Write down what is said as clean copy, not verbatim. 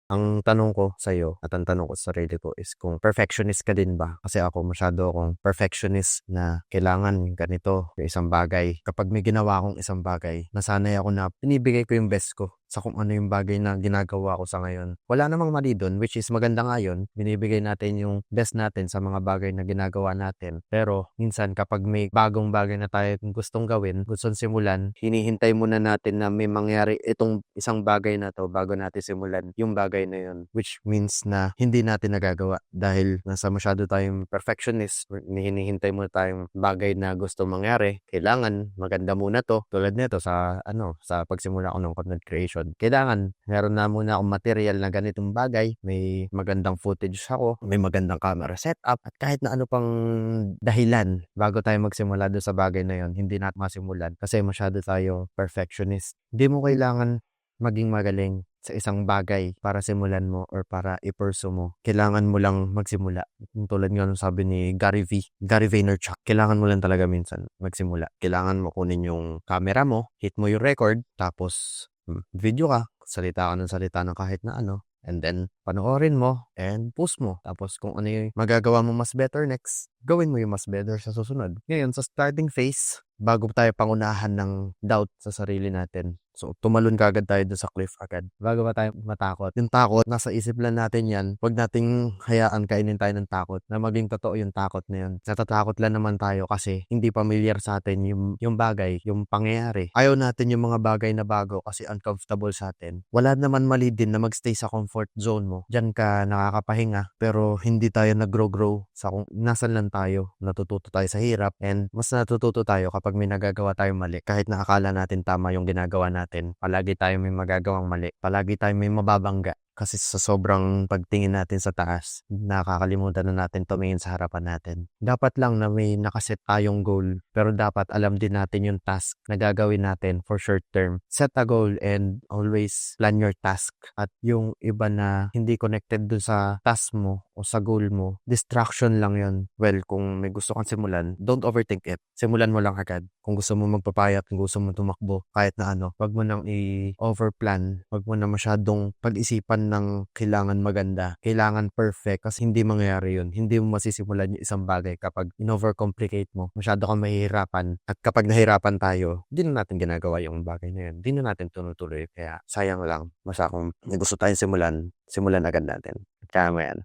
Ang tanong ko sa'yo at ang tanong ko sa sarili ko is kung perfectionist ka din ba? Kasi ako masyado akong perfectionist na kailangan ganito sa isang bagay. Kapag may ginawa akong isang bagay, nasanay ako na binibigay ko yung best ko sa kung ano yung bagay na ginagawa ko sa ngayon. Wala namang mali doon, which is maganda nga yun. Binibigay natin yung best natin sa mga bagay na ginagawa natin. Pero minsan kapag may bagong bagay na tayo gustong gawin, gustong simulan, hinihintay muna natin na may mangyari itong isang bagay na to bago natin simulan yung bagay na yun. Which means na hindi natin nagagawa dahil nasa masyado tayong perfectionist, hinihintay muna tayong bagay na gusto mangyari. Kailangan maganda muna to. Tulad nito sa sa pagsimula ko ng content creation. Kailangan meron na muna akong material na ganitong bagay, may magandang footage ako, may magandang camera setup, at kahit na ano pang dahilan bago tayo magsimula doon sa bagay na yon, hindi natin masimulan kasi masyado tayong perfectionist. Hindi mo kailangan maging magaling sa isang bagay para simulan mo or para i-pursue mo. Kailangan mo lang magsimula. Tulad nga nung sabi ni Gary Vaynerchuk, kailangan mo lang talaga minsan magsimula. Kailangan mo kunin yung camera mo, hit mo yung record, tapos video ka, salita ka ng salita ng kahit na ano, and then panoorin mo and post mo. Tapos kung ano yung magagawa mo mas better next, gawin mo yung mas better sa susunod. Ngayon, sa starting phase, bago tayo pangunahan ng doubt sa sarili natin, so tumalon kagad tayo doon sa cliff agad. Bago pa tayo matakot. Yung takot, nasa isip lang natin yan. Huwag nating hayaan kainin tayo ng takot na maging totoo yung takot na yun. Natatakot lang naman tayo kasi hindi familiar sa atin yung bagay, yung pangyayari. Ayaw natin yung mga bagay na bago kasi uncomfortable sa atin. Wala naman mali din na magstay sa comfort zone mo. Diyan ka nakakapahinga pero hindi tayo nag-grow sa kung nasan lang tayo. Natututo tayo sa hirap and mas natututo tayo kapag may nagagawa tayong mali. Kahit na akala natin tama yung ginagawa natin, palagi tayo may magagawang mali. Palagi tayo may mababangga. Kasi sa sobrang pagtingin natin sa taas, nakakalimutan na natin tumingin sa harapan natin. Dapat lang na may nakaset tayong goal, pero dapat alam din natin yung task na gagawin natin for short term. Set a goal and always plan your task. At yung iba na hindi connected dun sa task mo o sa goal mo, distraction lang yun. Well, kung may gusto kang simulan, don't overthink it. Simulan mo lang agad. Kung gusto mo magpapayat, kung gusto mo tumakbo, kahit na ano, wag mo nang i-overplan. Wag mo na masyadong pag-isipan ng kailangan maganda, kailangan perfect, kasi hindi mangyayari yun. Hindi mo masisimulan yung isang bagay kapag in-overcomplicate mo. Masyado kang mahihirapan. At kapag nahirapan tayo, hindi na natin ginagawa yung bagay na yun. Hindi na natin tunutuloy. Kaya sayang lang. Basta kung may gusto tayong simulan agad natin. Kaya mo yan.